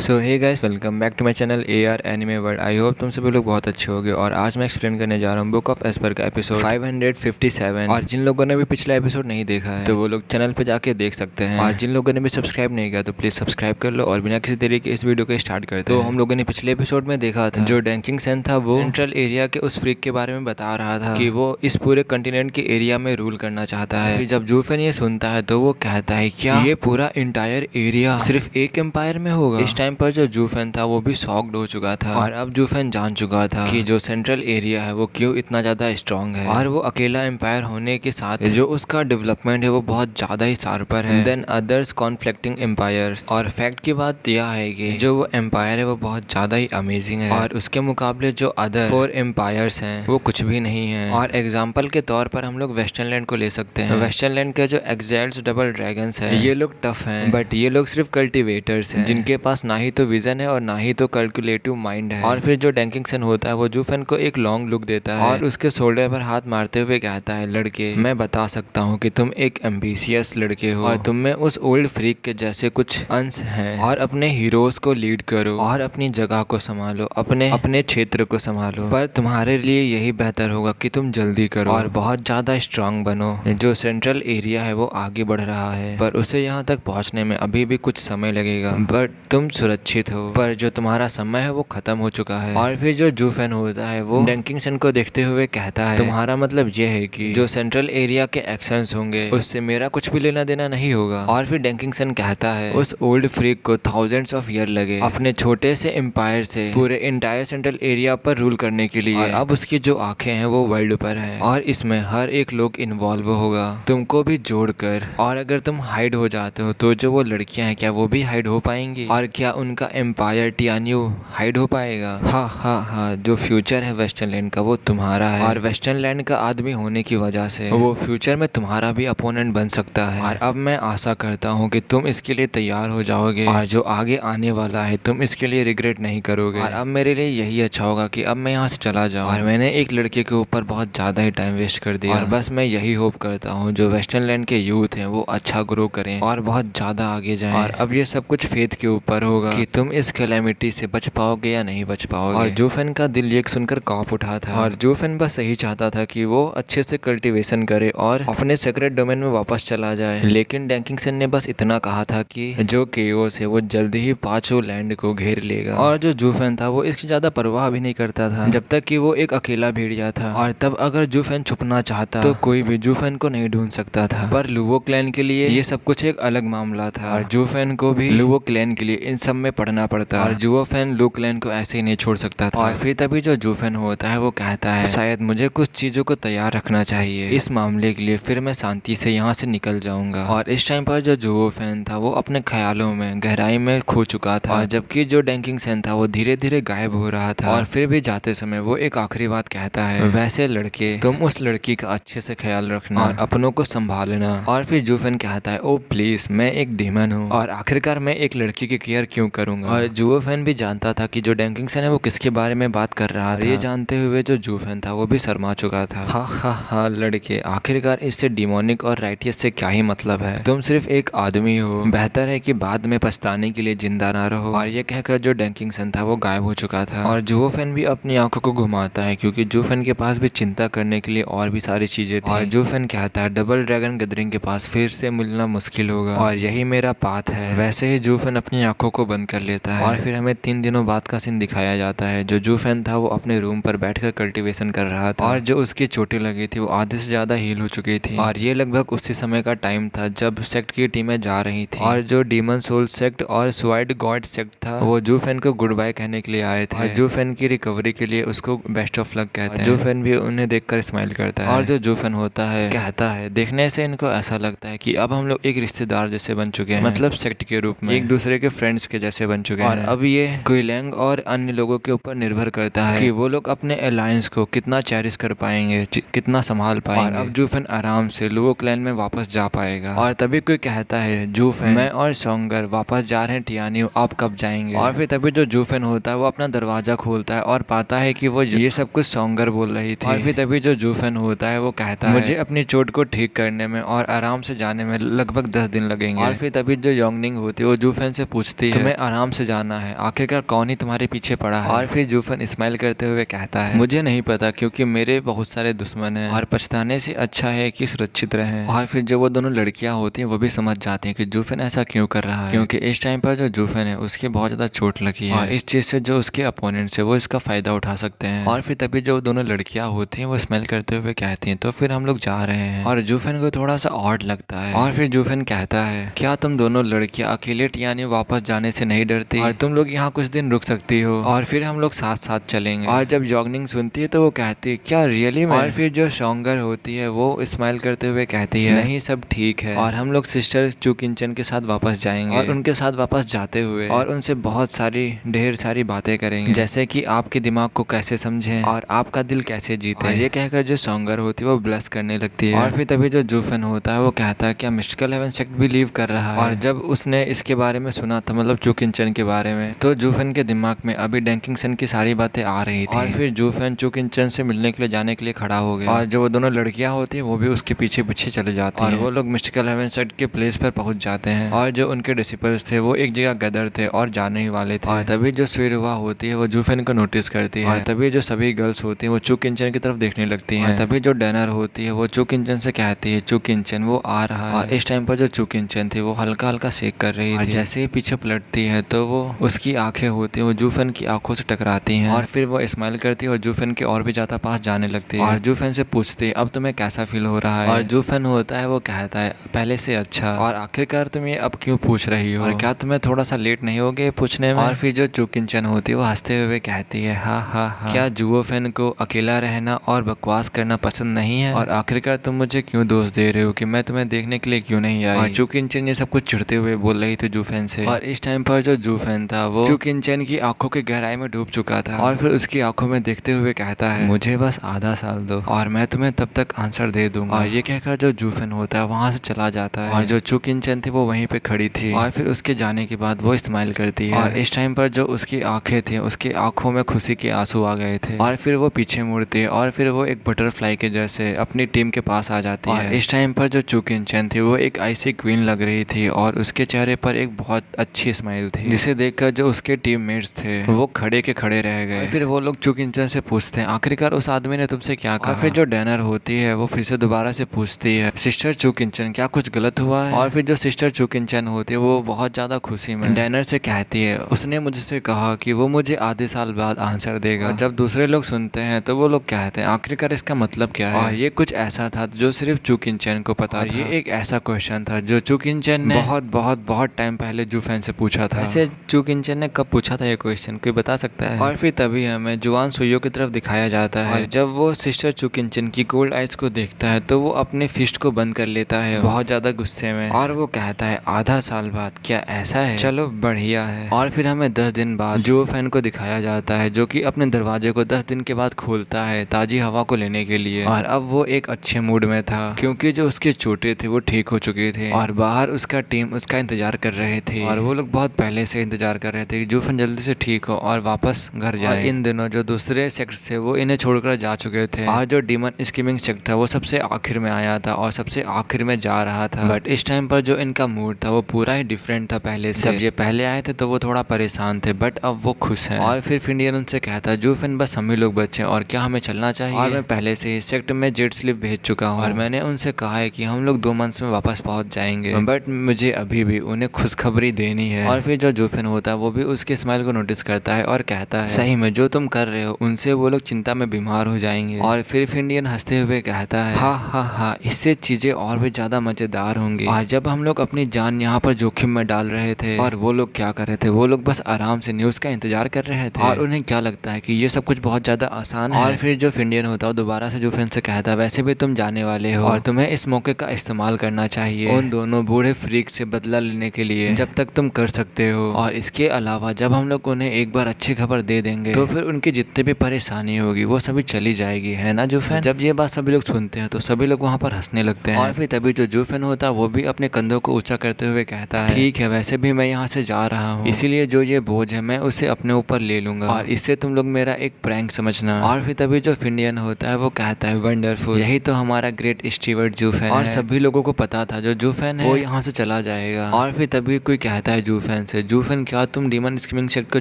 So hey guys, welcome back to my channel AR anime world. I hope तुम सभी लोग बहुत अच्छे होगे। और आज मैं एक्सप्लेन करने जा रहा हूँ बुक ऑफ एस्पर का एपिसोड 557। और जिन लोगों ने भी पिछला एपिसोड नहीं देखा है तो वो लोग चैनल पे जाके देख सकते हैं। और जिन लोगों ने भी सब्सक्राइब नहीं किया तो प्लीज सब्सक्राइब कर लो। और बिना किसी तरीके इस वीडियो को स्टार्ट करते हैं। तो हम लोगों ने पिछले एपिसोड में देखा था जो डैंकिंग सन था वो सेंट्रल एरिया के उस फ्रीक के बारे में बता रहा था कि वो इस पूरे कंटिनेंट के एरिया में रूल करना चाहता है। फिर जब जूफेन ये सुनता है तो वो कहता है क्या ये पूरा इंटायर एरिया सिर्फ एक एम्पायर में होगा। इस टाइम पर जो जूफेन था वो भी शॉक्ड हो चुका था। और अब जूफेन जान चुका था कि जो सेंट्रल एरिया है वो क्यों इतना ज्यादा स्ट्रॉन्ग है। और वो अकेला एम्पायर होने के साथ जो उसका डेवलपमेंट है वो बहुत ज्यादा ही शार्पर है देन अदर्स कॉन्फ्लिक्टिंग एम्पायर्स। और फैक्ट की बात यह है कि जो वो एम्पायर है वो बहुत ज्यादा ही अमेजिंग है और उसके मुकाबले जो अदर 4 एम्पायर्स हैं वो कुछ भी नहीं है। और एग्जाम्पल के तौर पर हम लोग वेस्टर्न लैंड को ले सकते हैं। वेस्टर्न लैंड के जो एक्साइल्स डबल ड्रैगन्स है ये लोग टफ हैं बट ये लोग सिर्फ कल्टिवेटर्स हैं जिनके पास ना ही तो विजन है और ना ही तो कैलकुलेटिव माइंड है। और फिर जो डैंकिंग सन होता है वो जूफेन को एक लॉन्ग लुक देता है और उसके शोल्डर पर हाथ मारते हुए कहता है, लड़के मैं बता सकता हूँ कि तुम एक एम्बिशियस लड़के हो और तुम में उस ओल्ड फ्रीक के जैसे कुछ अंश हैं। और अपने हीरोज को लीड करो और अपनी जगह को संभालो, अपने क्षेत्र को संभालो। पर तुम्हारे लिए यही बेहतर होगा कि तुम जल्दी करो और बहुत ज्यादा स्ट्रांग बनो। जो सेंट्रल एरिया है वो आगे बढ़ रहा है पर उसे यहाँ तक पहुँचने में अभी भी कुछ समय लगेगा बट तुम सुरक्षित हो। पर जो तुम्हारा समय है वो खत्म हो चुका है। और फिर जो जूफेन होता है वो डैंकिंग सन को देखते हुए कहता है, तुम्हारा मतलब ये है कि जो सेंट्रल एरिया के एक्शंस होंगे उससे मेरा कुछ भी लेना देना नहीं होगा। और फिर डैंकिंग सन कहता है उस ओल्ड फ्रीक को थाउजेंड्स ऑफ ईयर लगे अपने छोटे से एम्पायर से पूरे इंटायर सेंट्रल एरिया पर रूल करने के लिए। और अब उसकी जो आंखें हैं वो वर्ल्ड पर है और इसमें हर एक लोग इन्वॉल्व होगा तुमको भी जोड़कर। और अगर तुम हाइड हो जाते हो तो जो वो लड़कियां हैं क्या वो भी हाइड हो पाएंगी और क्या उनका एम्पायर टियान्यू हाइड हो पाएगा। हाँ, जो फ्यूचर है वेस्टर्न लैंड का वो तुम्हारा है और वेस्टर्न लैंड का आदमी होने की वजह से वो फ्यूचर में तुम्हारा भी अपोनेंट बन सकता है। और अब मैं आशा करता हूँ कि तुम इसके लिए तैयार हो जाओगे और जो आगे आने वाला है तुम इसके लिए रिग्रेट नहीं करोगे। और अब मेरे लिए यही अच्छा होगा कि अब मैं यहाँ से चला जाऊँ। और मैंने एक लड़के के ऊपर बहुत ज्यादा ही टाइम वेस्ट कर दिया और बस मैं यही होप करता हूँ जो वेस्टर्न लैंड के यूथ हैं वो अच्छा ग्रो करें और बहुत ज्यादा आगे जाएं। और अब ये सब कुछ फेथ के ऊपर होगा कि तुम इस कैलेमिटी से बच पाओगे या नहीं बच पाओगे। और जूफेन का दिल ये सुनकर कांप उठा था और जूफेन बस यही चाहता था कि वो अच्छे से कल्टीवेशन करे और अपने सीक्रेट डोमेन में वापस चला जाए। लेकिन डैंकिंग सन ने बस इतना कहा था कि जो केओस है वो जल्दी ही 5 लैंड को घेर लेगा। और जो जूफेन था वो इसकी ज्यादा परवाह भी नहीं करता था जब तक कि वो एक अकेला भेड़िया था। और तब अगर जूफेन छुपना चाहता तो कोई भी जूफेन को नहीं ढूंढ सकता था। पर लुवो क्लैन के लिए ये सब कुछ एक अलग मामला था और जूफेन को भी लुवो क्लैन के लिए इन सब में पढ़ना पड़ता और जूफेन लू क्लैन को ऐसे ही नहीं छोड़ सकता था। और फिर तभी जो जूफेन होता है वो कहता है शायद मुझे कुछ चीजों को तैयार रखना चाहिए इस मामले के लिए, फिर मैं शांति से यहाँ से निकल जाऊंगा। और इस टाइम पर जो जूफेन था वो अपने ख्यालों में गहराई में खो चुका था और जबकि जो डैंकिंग सन था वो धीरे धीरे गायब हो रहा था। और फिर भी जाते समय वो एक आखिरी बात कहता है, वैसे लड़के तुम उस लड़की का अच्छे से ख्याल रखना और अपनों को संभालना। और फिर जूफेन कहता है, ओ प्लीज मैं एक डीमन हूँ और आखिरकार मैं एक लड़की की केयर क्यों करूंगा। और जूफेन भी जानता था कि जो डैंकिंग सन है वो किसके बारे में बात कर रहा था। ये जानते हुए जो जूफेन था वो भी शर्मा चुका था। हाँ लड़के, आखिरकार इससे डिमोनिक और राइटियस से क्या ही मतलब है, तुम सिर्फ एक आदमी हो, बेहतर है कि बाद में पछताने के लिए जिंदा ना रहो। और ये कहकर जो डैंकिंग सन था वो गायब हो चुका था। और जूफेन भी अपनी आंखों को घुमाता है क्योंकि जूफेन के पास भी चिंता करने के लिए और भी सारी चीजें थी। और जूफेन कहता है डबल ड्रैगन गैदरिंग के पास फिर से मिलना मुश्किल होगा और यही मेरा पाथ है। वैसे ही जूफेन अपनी आंखों को बंद कर लेता है और फिर हमें 3 दिनों बाद का सीन दिखाया जाता है। जो जूफेन था वो अपने रूम पर बैठकर कल्टीवेशन कर रहा था और जो उसकी चोटें लगी थी वो आधे से ज्यादा हील हो चुकी थी। और ये लगभग उसी समय का टाइम था जब सेक्ट की टीमें जा रही थी और जो डीमन सोल सेक्ट और सुआइड गॉड सेक्ट था वो जूफेन को गुड बाय कहने के लिए आए थे और जूफेन की रिकवरी के लिए उसको बेस्ट ऑफ लक कहते हैं। जूफेन भी उन्हें देखकर स्माइल करता है और जो जूफेन होता है कहता है, देखने से इनको ऐसा लगता है कि अब हम लोग एक रिश्तेदार जैसे बन चुके हैं, मतलब सेक्ट के रूप में एक दूसरे के फ्रेंड्स के जैसे बन चुके हैं। और अब ये गुइलैंग और अन्य लोगों के ऊपर निर्भर करता है कि वो लोग अपने अलायंस को कितना चेरिश कर पाएंगे, कितना संभाल पाएंगे। और अब जूफेन आराम से लुवो क्लैन में वापस जा पाएगा। और तभी कोई कहता है, जूफेन मैं और सोंगर वापस जा रहे हैं टियान्यू, आप कब जाएंगे। और फिर तभी जो जूफेन होता है वो अपना दरवाजा खोलता है और पाता है कि वो ये सब कुछ सोंगर बोल रही थी। और फिर तभी जो जूफेन होता है वो कहता है, मुझे अपनी चोट को ठीक करने में और आराम से जाने में लगभग 10 दिन लगेंगे। और फिर तभी जो योंगनिंग होती है वो जूफेन से पूछती है, तुम्हें तुम्हें आराम से जाना है, आखिरकार कौन ही तुम्हारे पीछे पड़ा है। और फिर जूफन स्माइल करते हुए कहता है, मुझे नहीं पता क्योंकि मेरे बहुत सारे दुश्मन हैं और पछताने से अच्छा है कि सुरक्षित रहें। और फिर जो वो दोनों लड़कियां होती हैं वो भी समझ जाती हैं कि जूफन ऐसा क्यों कर रहा है, क्योंकि इस टाइम पर जो जूफन है उसकी बहुत ज्यादा चोट लगी है और इस चीज से जो उसके अपोनेंट्स है वो इसका फायदा उठा सकते हैं। और फिर तभी जो दोनों लड़कियां होती हैं वो स्माइल करते हुए कहती हैं, तो फिर हम लोग जा रहे हैं। और जूफन को थोड़ा सा ऑड लगता है और फिर जूफन कहता है, क्या तुम दोनों लड़कियां अकेले टियानी वापस जाने से नहीं डरती और तुम लोग यहाँ कुछ दिन रुक सकती हो और फिर हम लोग साथ साथ चलेंगे। और जब जॉगनिंग सुनती है तो वो कहती है, क्या रियली में? और फिर जो शोंगर होती है वो स्माइल करते हुए कहती है, नहीं सब ठीक है और हम लोग सिस्टर चुकिंचन के साथ वापस जाएंगे। और उनके साथ वापस जाते हुए और उनसे बहुत सारी ढेर सारी बातें करेंगे, जैसे कि आपके दिमाग को कैसे समझें और आपका दिल कैसे जीते। और ये कहकर जो शोंगर होती है वो ब्लश करने लगती है। और फिर तभी जो जूफन होता है वो कहता है, क्या मिस्टिकल हेवन सेक्ट भी लीव कर रहा है? और जब उसने इसके बारे में सुना था, मतलब चुकिंचन के बारे में, तो जूफन के दिमाग में अभी डैंकिंगसन की सारी बातें आ रही थी। और फिर जूफन चुकिंचन से मिलने के लिए जाने के लिए खड़ा हो गया और जो वो दोनों लड़कियां होती है वो भी उसके पीछे पीछे चले जाती हैं। और वो लोग मिस्टिकल हेवन सेक्ट के प्लेस पर पहुंच जाते हैं और जो उनके डिसिपल्स थे वो एक जगह गदर थे और जाने ही वाले थे। और तभी जो सुइरुआ होती है वो जूफन को नोटिस करती है और तभी जो सभी गर्ल्स होती हैं वो चुकिंचन की तरफ देखने लगती हैं। तभी जो डैनर होती है वो चुकिंचन से कहती है, चुकिंचन वो आ रहा है। और इस टाइम पर जो चुकिंचन थी वो हल्का हल्का शेक कर रही थी। जैसे ही पीछे पलटती है तो वो उसकी आंखें होती है वो जूफन की आंखों से टकराती हैं और फिर वो स्माइल करती है और जूफन के और भी ज्यादा पास जाने लगती है। और जूफन से पूछती है, अब तुम्हें कैसा फील हो रहा है? और जूफन होता है वो कहता है, पहले से अच्छा। और आखिरकार तुम ये अब क्यों पूछ रही हो और क्या तुम्हें थोड़ा सा लेट नहीं हो गए पूछने में? और फिर जो चुकिंचन होती है वो हंसते हुए कहती है, हाँ हाँ हाँ, क्या जुओफेन को अकेला रहना और बकवास करना पसंद नहीं है? और आखिरकार तुम मुझे क्यों दोष दे रहे हो कि मैं तुम्हें देखने के लिए क्यों नहीं आई? और चुकिंचन ये सब कुछ चिढ़ते हुए बोल रही थी जूफेन से। और इस टाइम पर जो जूफेन था वो चुकिंचन की आंखों की गहराई में डूब चुका था और फिर उसकी आंखों में देखते हुए कहता है, मुझे बस आधा साल दो और मैं तुम्हें तब तक आंसर दे दूंगा। और ये कहकर जो जूफेन होता है वहां से चला जाता है और जो चुकिंचन थी वो वहीं पे खड़ी थी। और फिर उसके जाने के बाद वो स्माइल करती है और इस टाइम पर जो उसकी आंखें थी उसकी आंखों में खुशी के आंसू आ गए थे। और फिर वो पीछे मुड़ती है और फिर वो एक बटरफ्लाई के जैसे अपनी टीम के पास आ जाती है। इस टाइम पर जो चुकिंचन थी वो एक आइसी क्वीन लग रही थी और उसके चेहरे पर एक बहुत अच्छी स्माइल थी, जिसे देखकर जो उसके टीममेट्स थे वो खड़े के खड़े रह गए। फिर वो लोग चुकिंचन से पूछते हैं, आखिरकार उस आदमी ने तुमसे क्या कहा? फिर जो डैनर होती है वो फिर से दोबारा से पूछती है, सिस्टर चुकिंचन क्या कुछ गलत हुआ है? और फिर जो सिस्टर चुकिंचन होती है वो बहुत ज्यादा खुशी में डैनर से कहती है, उसने मुझसे कहा कि वो मुझे आधे साल बाद आंसर देगा। और जब दूसरे लोग सुनते हैं तो वो लोग कहते हैं, आखिरकार इसका मतलब क्या है? और ये कुछ ऐसा था जो सिर्फ चुकिंचन को पता था। ये एक ऐसा क्वेश्चन था जो चुकिंचन ने बहुत टाइम पहले जूफेन से पूछा था। ऐसे चुकिंचन ने कब पूछा था ये क्वेश्चन, कोई बता सकता है? और फिर तभी हमें जुआन सुइयो की तरफ दिखाया जाता है। जब वो सिस्टर चुकिंचन की गोल्ड आइज को देखता है तो वो अपने फिस्ट को बंद कर लेता है बहुत ज्यादा गुस्से में और वो कहता है, आधा साल बाद, क्या ऐसा है? चलो बढ़िया है। और फिर हमें 10 दिन बाद जूफेन को दिखाया जाता है जो कि अपने दरवाजे को 10 दिन के बाद खोलता है ताजी हवा को लेने के लिए। और अब वो एक अच्छे मूड में था क्योंकि जो उसके चोटें थे वो ठीक हो चुके थे और बाहर उसका टीम उसका इंतजार कर रहे थे और वो लोग बहुत पहले से इंतजार कर रहे थे कि जूफेन जल्दी से ठीक हो और वापस घर जाए। इन दिनों जो दूसरे सेक्ट थे वो इन्हें छोड़कर जा चुके थे और जो डीमन स्कीमिंग सेक्ट था वो सबसे आखिर में आया था और सबसे आखिर में जा रहा था। बट इस टाइम पर जो इनका मूड था वो पूरा ही डिफरेंट था पहले से। जब ये पहले आए थे तो वो थोड़ा परेशान थे बट अब वो खुश हैं। और फिर फिंडियन उनसे कहता, जूफेन बस हम ही लोग बचे और क्या हमें चलना चाहिए? और मैं पहले से ही सेक्ट में जेट स्लिप भेज चुका हूँ और मैंने उनसे कहा है कि हम लोग 2 मंथ्स में वापस पहुंच जाएंगे, बट मुझे अभी भी उन्हें खुशखबरी देनी है। और फिर जो जूफेन होता है वो भी उसके स्माइल को नोटिस करता है और कहता है, सही में जो तुम कर रहे हो उनसे वो लोग चिंता में बीमार हो जाएंगे। और फिर फिंडियन हंसते हुए कहता है, हाँ हाँ हाँ, इससे चीजें और भी ज्यादा मजेदार होंगी। और जब हम लोग अपनी जान यहाँ पर जोखिम में डाल रहे थे और वो लोग क्या कर रहे थे, वो लोग बस आराम से न्यूज का इंतजार कर रहे थे और उन्हें क्या लगता है कि ये सब कुछ बहुत ज्यादा आसान है। और फिर जो फिंडियन होता है दोबारा से जूफेन से कहता है, वैसे भी तुम जाने वाले हो और तुम्हें इस मौके का इस्तेमाल करना चाहिए उन दोनों बूढ़े फ्रीक से बदला लेने के लिए जब तक तुम कर सकते हो। और इसके अलावा जब हम लोग उन्हें एक बार अच्छी खबर दे देंगे तो फिर उनकी जितनी भी परेशानी होगी वो सभी चली जाएगी, है ना जूफेन? जब ये बात सभी लोग सुनते हैं तो सभी लोग वहाँ पर हंसने लगते हैं। और फिर तभी जो जूफेन होता है वो भी अपने कंधों को ऊंचा करते हुए कहता है, ठीक है, वैसे भी मैं यहाँ से जा रहा हूँ, इसीलिए जो ये बोझ है मैं उसे अपने ऊपर ले लूंगा और इससे तुम लोग मेरा एक प्रैंक समझना। और फिर तभी जो फिंडियन होता है वो कहता है, वंडरफुल, यही तो हमारा ग्रेट स्टीवर्ट जूफेन है। और सभी लोगों को पता था जो जूफेन है वो यहाँ से चला जाएगा। और फिर तभी कोई कहता है जूफेन जूफेन से, जूफेन क्या तुम डीमन स्कीमिंग सेक्ट को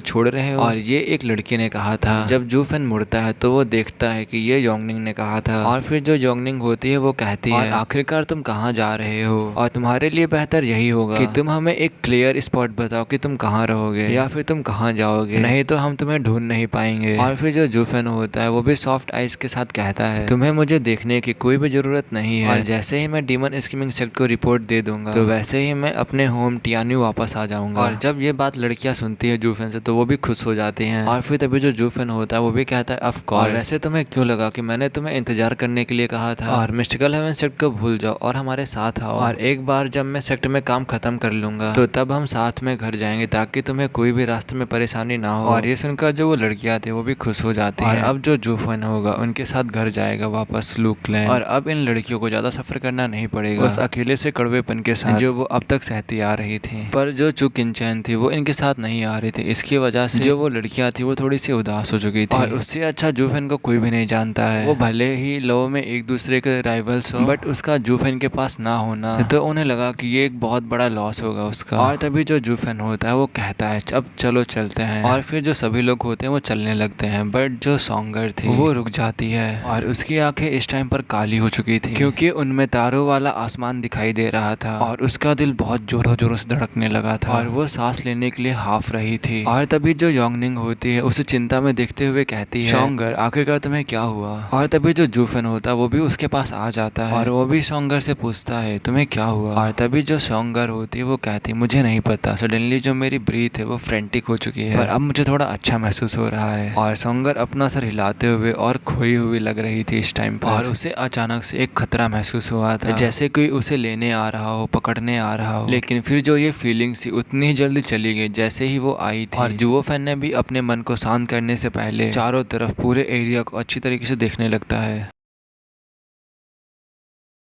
छोड़ रहे हो? और ये एक लड़की ने कहा था। जब जूफेन मुड़ता है तो वो देखता है कि ये योंगनिंग ने कहा था। और फिर जो योंगनिंग होती है वो कहती है, और आखिरकार तुम कहाँ जा रहे हो? और तुम्हारे लिए बेहतर यही होगा कि तुम हमें एक क्लियर स्पॉट बताओ कि तुम कहाँ रहोगे या फिर तुम कहाँ जाओगे, नहीं तो हम तुम्हें ढूंढ नहीं पाएंगे। और फिर जो जूफेन होता है वो भी सॉफ्ट आइज के साथ कहता है, तुम्हें मुझे देखने की कोई भी जरूरत नहीं है, और जैसे ही मैं डीमन स्कीमिंग सेक्ट को रिपोर्ट दे दूंगा तो वैसे ही मैं अपने होम टियान्यू वापस आ जाऊंगा। और जब ये बात लड़कियां सुनती है जूफेन से तो वो भी खुश हो जाती हैं। और फिर तभी जो जूफेन होता है वो भी कहता है, ऑफ कोर्स, वैसे तुम्हें क्यों लगा कि मैंने तुम्हें इंतजार करने के लिए कहा था? और मिस्टिकल हेवन सेक्ट को भूल जाओ और हमारे साथ आओ, और एक बार जब मैं सेक्ट में काम खत्म कर लूंगा तो तब हम साथ में घर जाएंगे ताकि तुम्हें कोई भी रास्ते में परेशानी ना हो। और ये सुनकर जो वो लड़कियां थी वो भी खुश हो जाती हैं। अब जो जूफेन होगा उनके साथ घर जाएगा वापस लू क्लैन, और अब इन लड़कियों को ज्यादा सफर करना नहीं पड़ेगा बस अकेले से कड़वेपन के साथ जो वो अब तक सहती आ रही थी। पर जो चू किनचैन थी वो इनके साथ नहीं आ रही थी, इसकी वजह से जो वो लड़कियां थी वो थोड़ी सी उदास हो चुकी थी। और उससे अच्छा जूफेन को कोई भी नहीं जानता है। वो भले ही लो में एक दूसरे के राइवल्स हो, बट उसका जूफेन के पास ना होना तो उन्हें लगा कि ये एक बहुत बड़ा लॉस होगा उसका। और तभी जो जूफेन होता है वो कहता है, अब चलो चलते हैं। और फिर जो सभी लोग होते हैं वो चलने लगते हैं, बट जो सोंगर थी वो रुक जाती है और उसकी आंखें इस टाइम पर काली हो चुकी थी क्योंकि उनमें तारों वाला आसमान दिखाई दे रहा था। और उसका दिल बहुत जोरों जोरों से धड़कने लगा था और वो सांस लेने के लिए हाफ रही थी। और तभी जो योंगनिंग होती है उसे चिंता में देखते हुए कहती है, सोंगर आखिरकार तुम्हें क्या हुआ? और तभी जो जूफेन होता है वो भी उसके पास आ जाता है और वो भी सोंगर से पूछता है, तुम्हें क्या हुआ? और तभी जो सोंगर होती है वो कहती है, मुझे नहीं पता, सडनली जो मेरी ब्रीथ है वो फ्रेंटिक हो चुकी है, पर अब मुझे थोड़ा अच्छा महसूस हो रहा है। और सोंगर अपना सर हिलाते हुए और खोई हुई लग रही थी इस टाइम पर। और उसे अचानक से एक खतरा महसूस हुआ था, जैसे कोई उसे लेने आ रहा हो, पकड़ने आ रहा हो। लेकिन फिर जो ये फीलिंग्स थी उतनी ही जल्दी चली गई जैसे ही वो आई थी। और जूफेन ने भी अपने मन को शांत करने से पहले चारों तरफ पूरे एरिया को अच्छी तरीके से देखने लगता है।